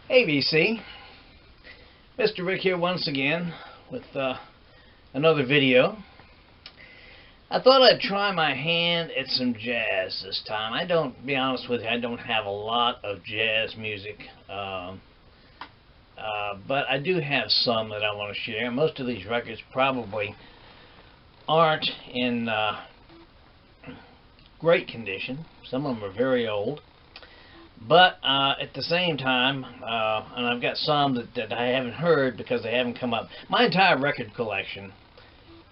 Hey VC, Mr. Rick here once again with another video. I thought I'd try my hand at some jazz this time. To be honest with you, I don't have a lot of jazz music, but I do have some that I want to share. Most of these records probably aren't in great condition. Some of them are very old. But at the same time, and I've got some that I haven't heard because they haven't come up. My entire record collection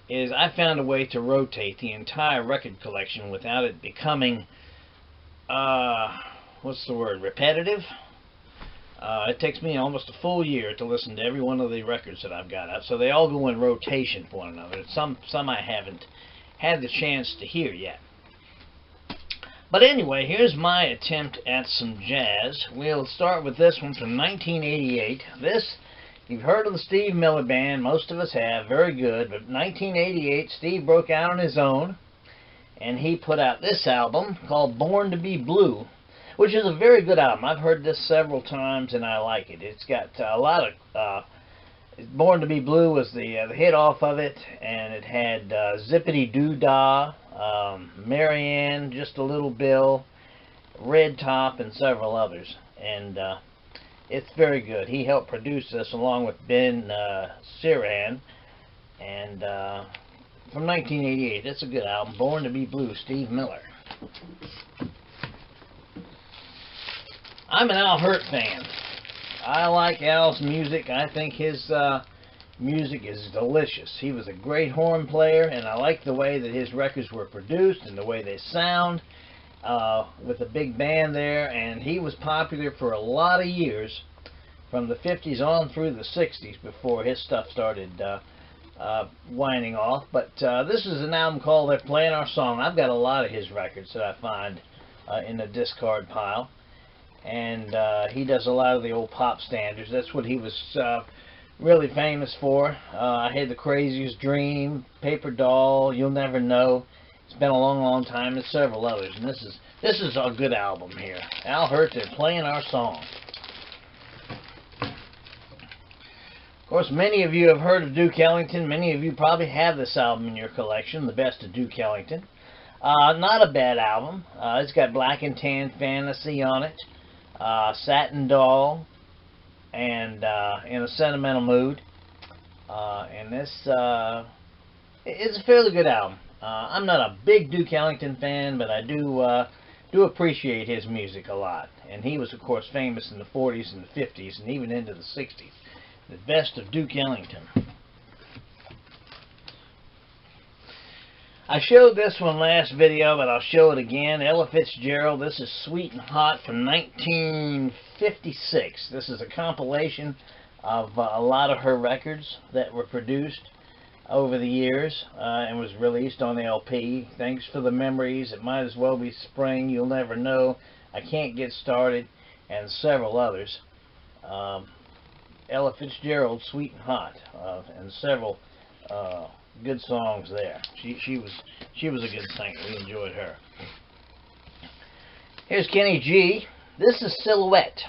I found a way to rotate the entire record collection without it becoming, repetitive. It takes me almost a full year to listen to every one of the records that I've got up. So they all go in rotation for one another. Some I haven't had the chance to hear yet. But anyway, here's my attempt at some jazz. We'll start with this one from 1988. You've heard of the Steve Miller Band. Most of us have. Very good. But 1988, Steve broke out on his own, and he put out this album called Born to Be Blue, which is a very good album. I've heard this several times, and I like it. It's got a lot of... Born to Be Blue was the hit off of it, and it had Zippity Doo Dah, Marianne, Just a Little Bill, Red Top, and several others. And it's very good. He helped produce this along with Ben Siran, and from 1988. It's a good album. Born to Be Blue, Steve Miller. I'm an Al Hirt fan. I like Al's music. I think his music is delicious. He was a great horn player, and I like the way that his records were produced and the way they sound with a big band there. And he was popular for a lot of years, from the 50s on through the 60s, before his stuff started winding off. But this is an album called They're Playing Our Song. I've got a lot of his records that I find in the discard pile. And he does a lot of the old pop standards. That's what he was really famous for. I Had the Craziest Dream, Paper Doll, You'll Never Know. It's been a long, long time, and several others. And this is a good album here. Al Hirt, They're Playing Our Song. Of course, many of you have heard of Duke Ellington. Many of you probably have this album in your collection, The Best of Duke Ellington. Not a bad album. It's got Black and Tan Fantasy on it. Satin Doll, and In a Sentimental Mood, and this it's a fairly good album. I'm not a big Duke Ellington fan, but I do appreciate his music a lot. And he was, of course, famous in the 40s and the 50s and even into the 60s. The Best of Duke Ellington. I showed this one last video, but I'll show it again. Ella Fitzgerald. This is Sweet and Hot from 1956. This is a compilation of a lot of her records that were produced over the years and was released on the LP. Thanks for the Memories, It Might As Well Be Spring, You'll Never Know, I Can't Get Started, and several others. Ella Fitzgerald, Sweet and Hot, and several good songs there. She was a good singer. We enjoyed her. Here's Kenny G. This is Silhouette,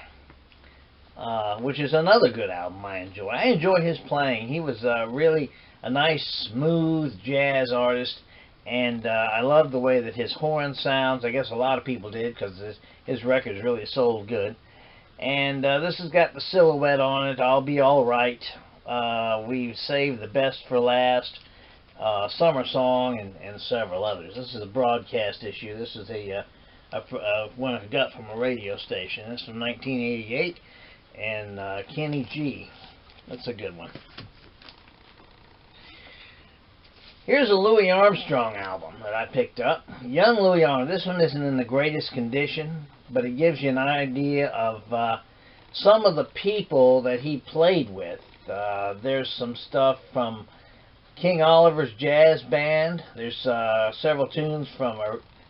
which is another good album I enjoy. I enjoy his playing. He was really a nice, smooth jazz artist, and I love the way that his horn sounds. I guess a lot of people did, because his records really sold good. And this has got the Silhouette on it, I'll Be Alright, We've Saved the Best for Last, Summer Song, and several others. This is a broadcast issue. This is one I got from a radio station. This is from 1988, and Kenny G. That's a good one. Here's a Louis Armstrong album that I picked up. Young Louis Armstrong. This one isn't in the greatest condition, but it gives you an idea of some of the people that he played with. There's some stuff from King Oliver's Jazz Band. There's several tunes from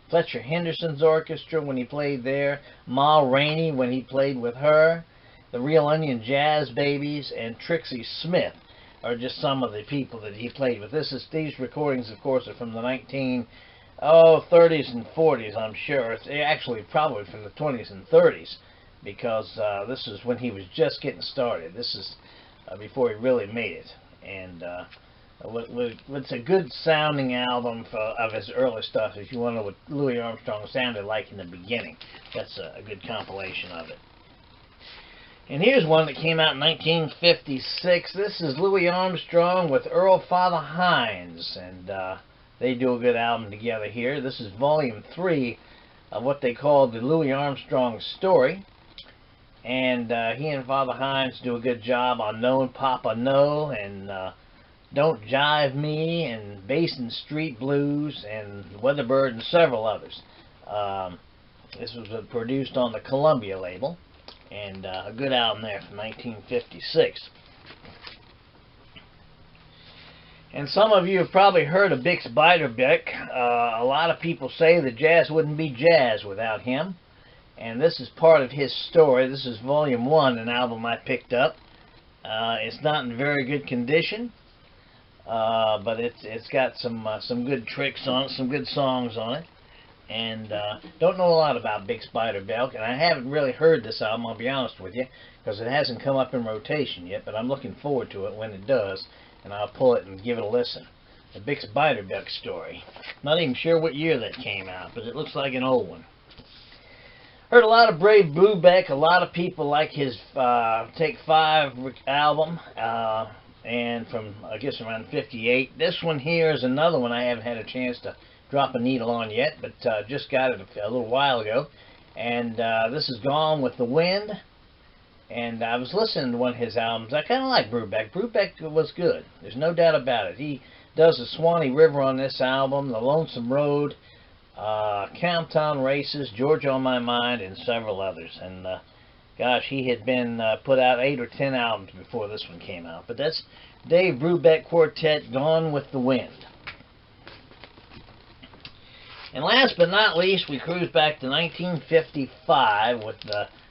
Fletcher Henderson's orchestra when he played there. Ma Rainey when he played with her. The Real Onion Jazz Babies and Trixie Smith are just some of the people that he played with. These recordings, of course, are from the 30s and 40s, I'm sure. It's actually probably from the 20s and 30s. because this is when he was just getting started. This is before he really made it, and it's a good sounding album of his early stuff. If you want to know what Louis Armstrong sounded like in the beginning, that's a good compilation of it. And here's one that came out in 1956. This is Louis Armstrong with Earl Father Hines, and they do a good album together here. This is volume 3 of what they call the Louis Armstrong story. And he and Father Hines do a good job on Knowing Papa No, and Don't Jive Me, and Basin Street Blues, and Weatherbird, and several others. This was produced on the Columbia label, and a good album there from 1956. And some of you have probably heard of Bix Beiderbecke. A lot of people say that jazz wouldn't be jazz without him. And this is part of his story. This is volume 1, an album I picked up. It's not in very good condition, but it's got some good tricks on it, some good songs on it. And don't know a lot about Bix Beiderbecke, and I haven't really heard this album, I'll be honest with you, because it hasn't come up in rotation yet, but I'm looking forward to it when it does, and I'll pull it and give it a listen. The Bix Beiderbecke story. Not even sure what year that came out, but it looks like an old one. Heard a lot of Brave Brubeck. A lot of people like his Take 5 album, and from, I guess, around 58. This one here is another one I haven't had a chance to drop a needle on yet, but just got it a little while ago. And this is Gone with the Wind. And I was listening to one of his albums. I kind of like Brubeck. Brubeck was good. There's no doubt about it. He does the Swanee River on this album, The Lonesome Road, Camptown Races, Georgia on My Mind, and several others. And gosh, he had been put out 8 or 10 albums before this one came out. But that's Dave Brubeck Quartet, Gone with the Wind. And last but not least, we cruise back to 1955 with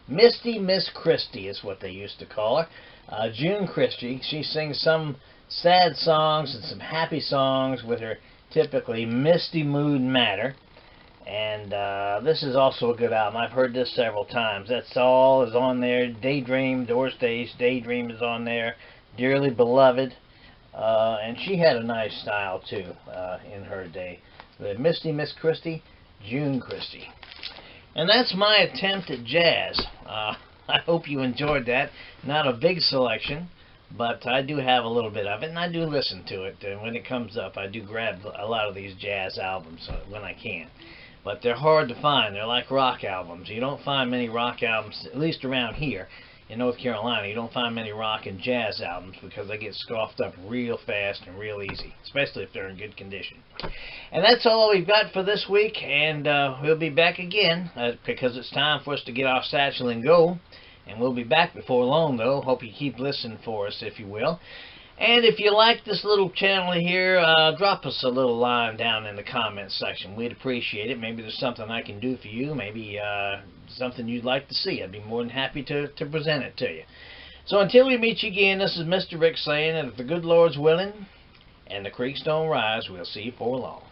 Misty Miss Christie is what they used to call her. June Christie. She sings some sad songs and some happy songs with her typically misty mood matter. And this is also a good album. I've heard this several times. That's All is on there. Daydream, Doris Day's Daydream is on there. Dearly Beloved. And she had a nice style too in her day. The Misty Miss Christie, June Christie. And that's my attempt at jazz. I hope you enjoyed that. Not a big selection, but I do have a little bit of it, and I do listen to it. And when it comes up, I do grab a lot of these jazz albums when I can. But they're hard to find. They're like rock albums. You don't find many rock albums, at least around here in North Carolina. You don't find many rock and jazz albums because they get scoffed up real fast and real easy, especially if they're in good condition. And that's all we've got for this week, and we'll be back again because it's time for us to get off satchel and go. And we'll be back before long, though. Hope you keep listening for us, if you will. And if you like this little channel here, drop us a little line down in the comments section. We'd appreciate it. Maybe there's something I can do for you. Maybe something you'd like to see. I'd be more than happy to present it to you. So until we meet you again, this is Mr. Rick saying that if the good Lord's willing and the creeks don't rise, we'll see you before long.